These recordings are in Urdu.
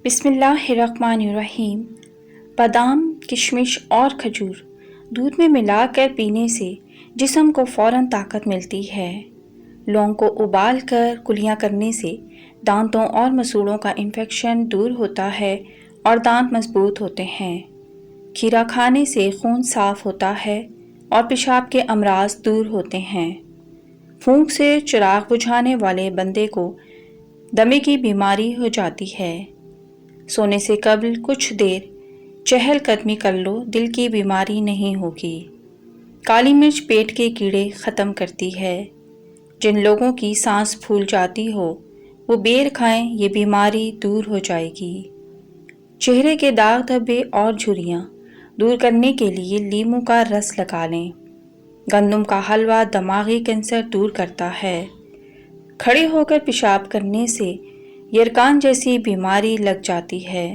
بسم اللہ الرحمن الرحیم۔ بادام، کشمش اور کھجور دودھ میں ملا کر پینے سے جسم کو فوراً طاقت ملتی ہے۔ لونگ کو ابال کر کلیاں کرنے سے دانتوں اور مسوڑوں کا انفیکشن دور ہوتا ہے اور دانت مضبوط ہوتے ہیں۔ کھیرا کھانے سے خون صاف ہوتا ہے اور پیشاب کے امراض دور ہوتے ہیں۔ پھونک سے چراغ بجھانے والے بندے کو دمے کی بیماری ہو جاتی ہے۔ سونے سے قبل کچھ دیر چہل قدمی کر لو، دل کی بیماری نہیں ہوگی۔ کالی مرچ پیٹ کے کیڑے ختم کرتی ہے۔ جن لوگوں کی سانس پھول جاتی ہو وہ بیر کھائیں، یہ بیماری دور ہو جائے گی۔ چہرے کے داغ دھبے اور جھریاں دور کرنے کے لیے لیموں کا رس لگا لیں۔ گندم کا حلوہ دماغی کینسر دور کرتا ہے۔ کھڑے ہو کر پیشاب کرنے سے یرکان جیسی بیماری لگ جاتی ہے۔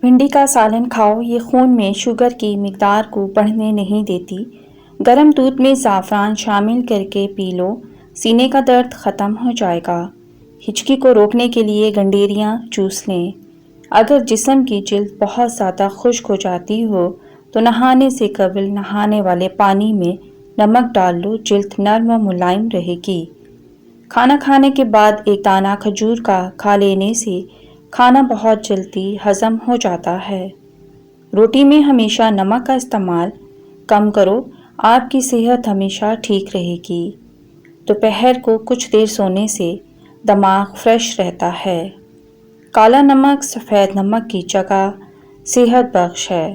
بھنڈی کا سالن کھاؤ، یہ خون میں شوگر کی مقدار کو بڑھنے نہیں دیتی۔ گرم دودھ میں زعفران شامل کر کے پی لو، سینے کا درد ختم ہو جائے گا۔ ہچکی کو روکنے کے لیے گنڈیریاں چوس لیں۔ اگر جسم کی جلد بہت زیادہ خشک ہو جاتی ہو تو نہانے سے قبل نہانے والے پانی میں نمک ڈال لو، جلد نرم و ملائم رہے گی۔ کھانا کھانے کے بعد ایک دانہ کھجور کا کھا لینے سے کھانا بہت جلدی ہضم ہو جاتا ہے۔ روٹی میں ہمیشہ نمک کا استعمال کم کرو، آپ کی صحت ہمیشہ ٹھیک رہے گی۔ دوپہر کو کچھ دیر سونے سے دماغ فریش رہتا ہے۔ کالا نمک سفید نمک کی جگہ صحت بخش ہے۔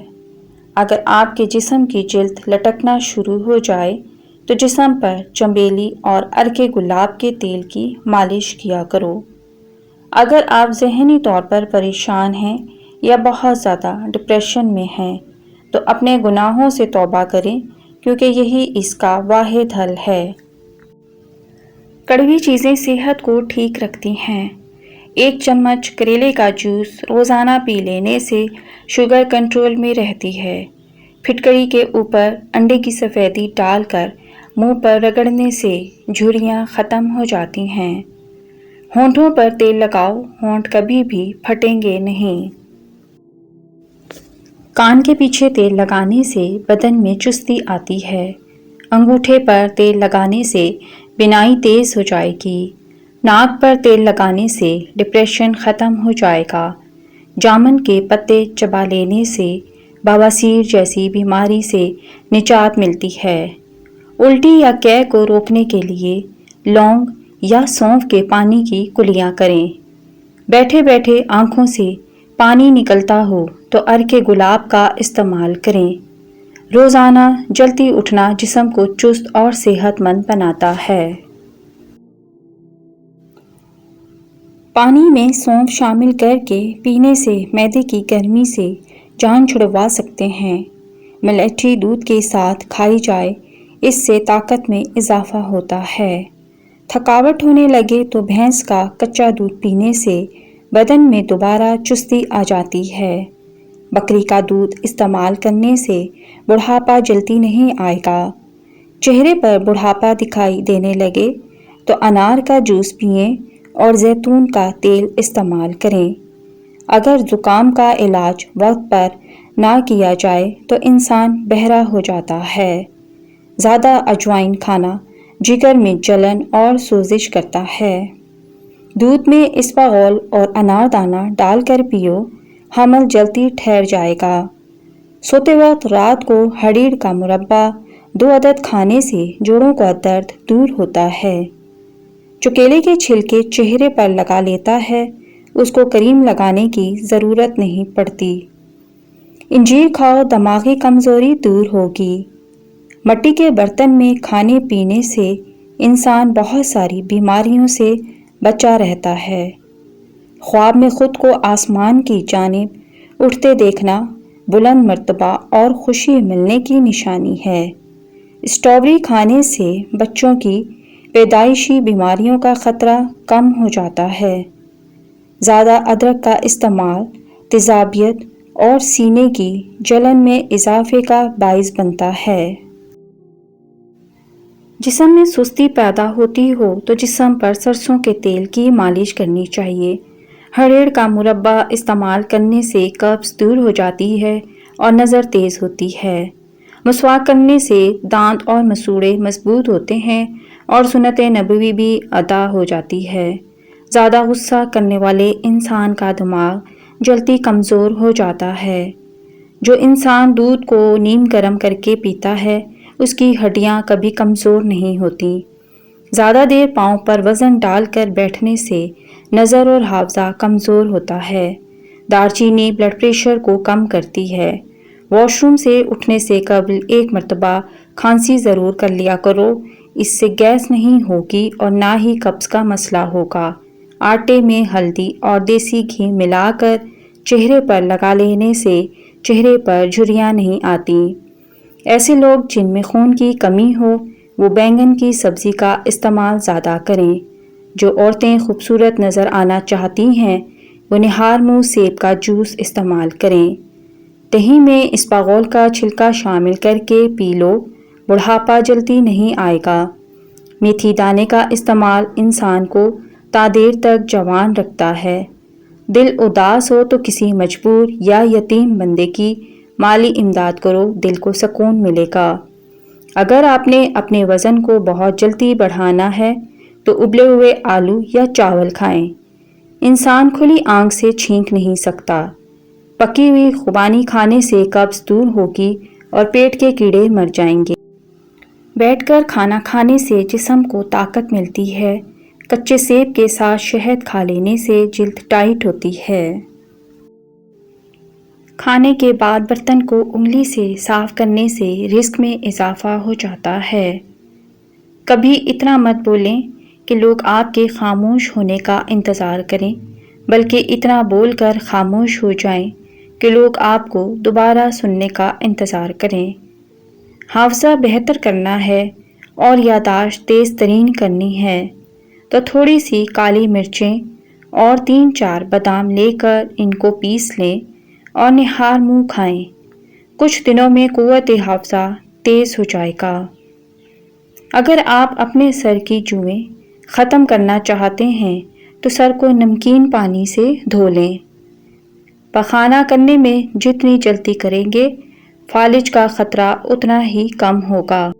اگر آپ کے جسم کی جلد لٹکنا شروع ہو جائے تو جسم پر چنبیلی اور عرق گلاب کے تیل کی مالش کیا کرو۔ اگر آپ ذہنی طور پر پریشان ہیں یا بہت زیادہ ڈپریشن میں ہیں تو اپنے گناہوں سے توبہ کریں، کیونکہ یہی اس کا واحد حل ہے۔ کڑوی چیزیں صحت کو ٹھیک رکھتی ہیں۔ 1 چمچ کریلے کا جوس روزانہ پی لینے سے شوگر کنٹرول میں رہتی ہے۔ پھٹکری کے اوپر انڈے کی سفیدی ڈال کر منہ پر رگڑنے سے جھریاں ختم ہو جاتی ہیں۔ ہونٹوں پر تیل لگاؤ، ہونٹ کبھی بھی پھٹیں گے نہیں۔ کان کے پیچھے تیل لگانے سے بدن میں چستی آتی ہے۔ انگوٹھے پر تیل لگانے سے بینائی تیز ہو جائے گی۔ ناک پر تیل لگانے سے ڈپریشن ختم ہو جائے گا۔ جامن کے پتے چبا لینے سے بواسیر جیسی بیماری سے نجات ملتی ہے۔ الٹی یا قے کو روکنے کے لیے لونگ یا سونف کے پانی کی کلیاں کریں۔ بیٹھے بیٹھے آنکھوں سے پانی نکلتا ہو تو عرق گلاب کا استعمال کریں۔ روزانہ جلدی اٹھنا جسم کو چست اور صحت مند بناتا ہے۔ پانی میں سونف شامل کر کے پینے سے معدے کی گرمی سے جان چھڑوا سکتے ہیں۔ ملیٹھی دودھ کے ساتھ کھائی جائے، اس سے طاقت میں اضافہ ہوتا ہے۔ تھکاوٹ ہونے لگے تو بھینس کا کچا دودھ پینے سے بدن میں دوبارہ چستی آ جاتی ہے۔ بکری کا دودھ استعمال کرنے سے بڑھاپا جلدی نہیں آئے گا۔ چہرے پر بڑھاپا دکھائی دینے لگے تو انار کا جوس پئیں اور زیتون کا تیل استعمال کریں۔ اگر زکام کا علاج وقت پر نہ کیا جائے تو انسان بہرا ہو جاتا ہے۔ زیادہ اجوائن کھانا جگر میں جلن اور سوزش کرتا ہے۔ دودھ میں اسپاغول اور انار دانہ ڈال کر پیو، حمل جلدی ٹھہر جائے گا۔ سوتے وقت رات کو ہڑیڑ کا مربع 2 عدد کھانے سے جوڑوں کا درد دور ہوتا ہے۔ جو کیلے کے چھلکے چہرے پر لگا لیتا ہے، اس کو کریم لگانے کی ضرورت نہیں پڑتی۔ انجیر کھاؤ، دماغی کمزوری دور ہوگی۔ مٹی کے برتن میں کھانے پینے سے انسان بہت ساری بیماریوں سے بچا رہتا ہے۔ خواب میں خود کو آسمان کی جانب اٹھتے دیکھنا بلند مرتبہ اور خوشی ملنے کی نشانی ہے۔ اسٹرابیری کھانے سے بچوں کی پیدائشی بیماریوں کا خطرہ کم ہو جاتا ہے۔ زیادہ ادرک کا استعمال تیزابیت اور سینے کی جلن میں اضافے کا باعث بنتا ہے۔ جسم میں سستی پیدا ہوتی ہو تو جسم پر سرسوں کے تیل کی مالش کرنی چاہیے۔ ہریڑ کا مربع استعمال کرنے سے قبض دور ہو جاتی ہے اور نظر تیز ہوتی ہے۔ مسواک کرنے سے دانت اور مسوڑے مضبوط ہوتے ہیں اور سنت نبوی بھی ادا ہو جاتی ہے۔ زیادہ غصہ کرنے والے انسان کا دماغ جلدی کمزور ہو جاتا ہے۔ جو انسان دودھ کو نیم گرم کر کے پیتا ہے اس کی ہڈیاں کبھی کمزور نہیں ہوتی۔ زیادہ دیر پاؤں پر وزن ڈال کر بیٹھنے سے نظر اور حافظہ کمزور ہوتا ہے۔ دار چینی بلڈ پریشر کو کم کرتی ہے۔ واش روم سے اٹھنے سے قبل 1 مرتبہ کھانسی ضرور کر لیا کرو، اس سے گیس نہیں ہوگی اور نہ ہی قبض کا مسئلہ ہوگا۔ آٹے میں ہلدی اور دیسی گھی ملا کر چہرے پر لگا لینے سے چہرے پر جھریاں نہیں آتی۔ ایسے لوگ جن میں خون کی کمی ہو وہ بینگن کی سبزی کا استعمال زیادہ کریں۔ جو عورتیں خوبصورت نظر آنا چاہتی ہیں وہ نہار منہ سیب کا جوس استعمال کریں۔ دہی میں اسپاغول کا چھلکا شامل کر کے پی لو، بڑھاپا جلدی نہیں آئے گا۔ میتھی دانے کا استعمال انسان کو تا دیر تک جوان رکھتا ہے۔ دل اداس ہو تو کسی مجبور یا یتیم بندے کی مالی امداد کرو، دل کو سکون ملے گا۔ اگر آپ نے اپنے وزن کو بہت جلدی بڑھانا ہے تو ابلے ہوئے آلو یا چاول کھائیں۔ انسان کھلی آنکھ سے چھینک نہیں سکتا۔ پکی ہوئی خوبانی کھانے سے قبض دور ہوگی اور پیٹ کے کیڑے مر جائیں گے۔ بیٹھ کر کھانا کھانے سے جسم کو طاقت ملتی ہے۔ کچے سیب کے ساتھ شہد کھا لینے سے جلد ٹائٹ ہوتی ہے۔ کھانے کے بعد برتن کو انگلی سے صاف کرنے سے رزق میں اضافہ ہو جاتا ہے۔ کبھی اتنا مت بولیں کہ لوگ آپ کے خاموش ہونے کا انتظار کریں، بلکہ اتنا بول کر خاموش ہو جائیں کہ لوگ آپ کو دوبارہ سننے کا انتظار کریں۔ حافظہ بہتر کرنا ہے اور یادداشت تیز ترین کرنی ہے تو تھوڑی سی کالی مرچیں اور 3-4 بادام لے کر ان کو پیس لیں اور نہار منہ کھائیں۔ کچھ دنوں میں قوت حافظہ تیز ہو جائے گا۔ اگر آپ اپنے سر کی جوئیں ختم کرنا چاہتے ہیں تو سر کو نمکین پانی سے دھو لیں۔ پخانہ کرنے میں جتنی جلدی کریں گے فالج کا خطرہ اتنا ہی کم ہوگا۔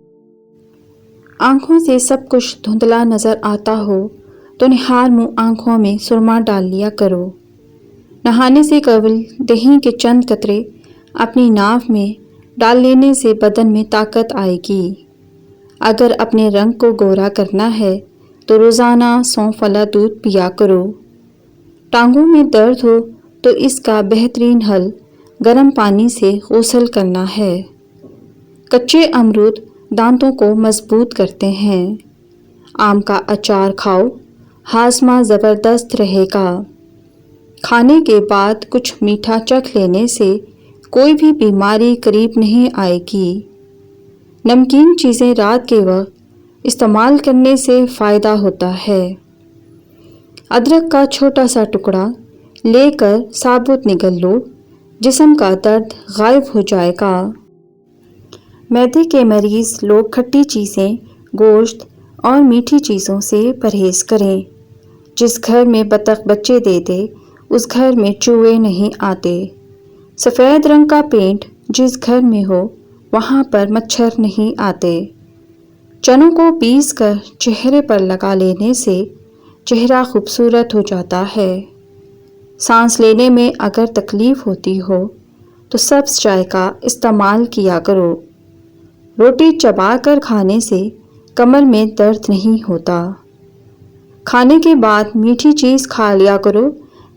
آنکھوں سے سب کچھ دھندلا نظر آتا ہو تو نہار منہ آنکھوں میں سرما ڈال لیا کرو۔ نہانے سے قبل دہی کے چند قطرے اپنی ناف میں ڈال لینے سے بدن میں طاقت آئے گی۔ اگر اپنے رنگ کو گورا کرنا ہے تو روزانہ سونف والا دودھ پیا کرو۔ ٹانگوں میں درد ہو تو اس کا بہترین حل گرم پانی سے غسل کرنا ہے۔ کچے امرود دانتوں کو مضبوط کرتے ہیں۔ آم کا اچار کھاؤ، ہاضمہ زبردست رہے گا۔ کھانے کے بعد کچھ میٹھا چکھ لینے سے کوئی بھی بیماری قریب نہیں آئے گی۔ نمکین چیزیں رات کے وقت استعمال کرنے سے فائدہ ہوتا ہے۔ ادرک کا چھوٹا سا ٹکڑا لے کر ثابت نگل لو، جسم کا درد غائب ہو جائے گا۔ معدے کے مریض لوگ کھٹی چیزیں، گوشت اور میٹھی چیزوں سے پرہیز کریں۔ جس گھر میں بطخ بچے دے دے اس گھر میں چوہے نہیں آتے۔ سفید رنگ کا پینٹ جس گھر میں ہو وہاں پر مچھر نہیں آتے۔ چنوں کو پیس کر چہرے پر لگا لینے سے چہرہ خوبصورت ہو جاتا ہے۔ سانس لینے میں اگر تکلیف ہوتی ہو تو سبز چائے کا استعمال کیا کرو۔ روٹی چبا کر کھانے سے کمر میں درد نہیں ہوتا۔ کھانے کے بعد میٹھی چیز کھا لیا کرو،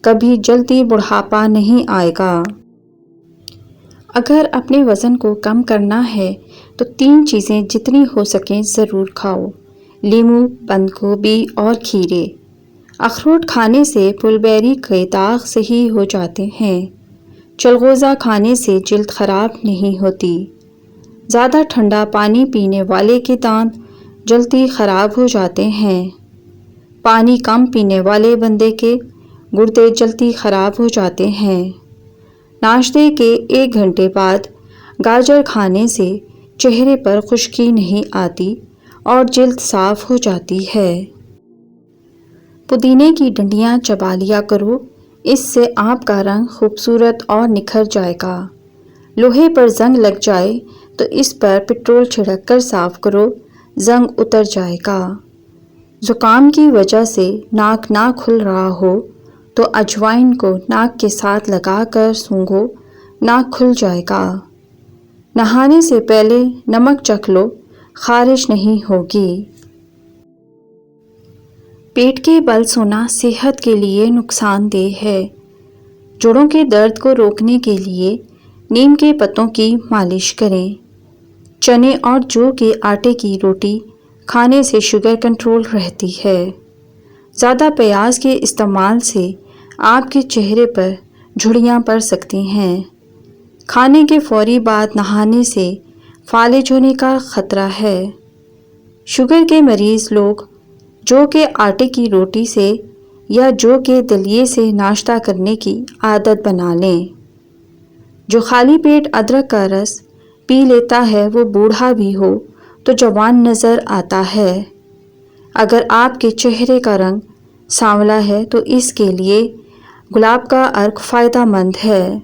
کبھی جلدی بڑھاپا نہیں آئے گا۔ اگر اپنے وزن کو کم کرنا ہے تو 3 چیزیں جتنی ہو سکیں ضرور کھاؤ: لیموں، بند گوبھی اور کھیرے۔ اخروٹ کھانے سے پل بیری کے داغ صحیح ہو جاتے ہیں۔ چلغوزہ کھانے سے جلد خراب نہیں ہوتی۔ زیادہ ٹھنڈا پانی پینے والے کے دانت جلدی خراب ہو جاتے ہیں۔ پانی کم پینے والے بندے کے گردے جلدی خراب ہو جاتے ہیں۔ ناشتے کے 1 گھنٹے بعد گاجر کھانے سے چہرے پر خشکی نہیں آتی اور جلد صاف ہو جاتی ہے۔ پودینے کی ڈنڈیاں چبا لیا کرو، اس سے آپ کا رنگ خوبصورت اور نکھر جائے گا۔ لوہے پر زنگ لگ جائے تو اس پر پٹرول چھڑک کر صاف کرو، زنگ اتر جائے گا۔ زکام کی وجہ سے ناک نہ کھل رہا ہو تو اجوائن کو ناک کے ساتھ لگا کر سونگھو، ناک کھل جائے گا۔ نہانے سے پہلے نمک چکھ لو، خارش نہیں ہوگی۔ پیٹ کے بل سونا صحت کے لیے نقصان دہ ہے۔ جوڑوں کے درد کو روکنے کے لیے نیم کے پتوں کی مالش کریں۔ چنے اور جو کے آٹے کی روٹی کھانے سے شوگر کنٹرول رہتی ہے۔ زیادہ پیاز کے استعمال سے آپ کے چہرے پر جھڑیاں پڑ سکتی ہیں۔ کھانے کے فوری بعد نہانے سے فالج ہونے کا خطرہ ہے۔ شوگر کے مریض لوگ جو کے آٹے کی روٹی سے یا جو کے دلیے سے ناشتہ کرنے کی عادت بنا لیں۔ جو خالی پیٹ ادرک کا رس پی لیتا ہے وہ بوڑھا بھی ہو تو جوان نظر آتا ہے۔ اگر آپ کے چہرے کا رنگ سانولا ہے تو اس کے لیے گلاب کا عرق فائدہ مند ہے۔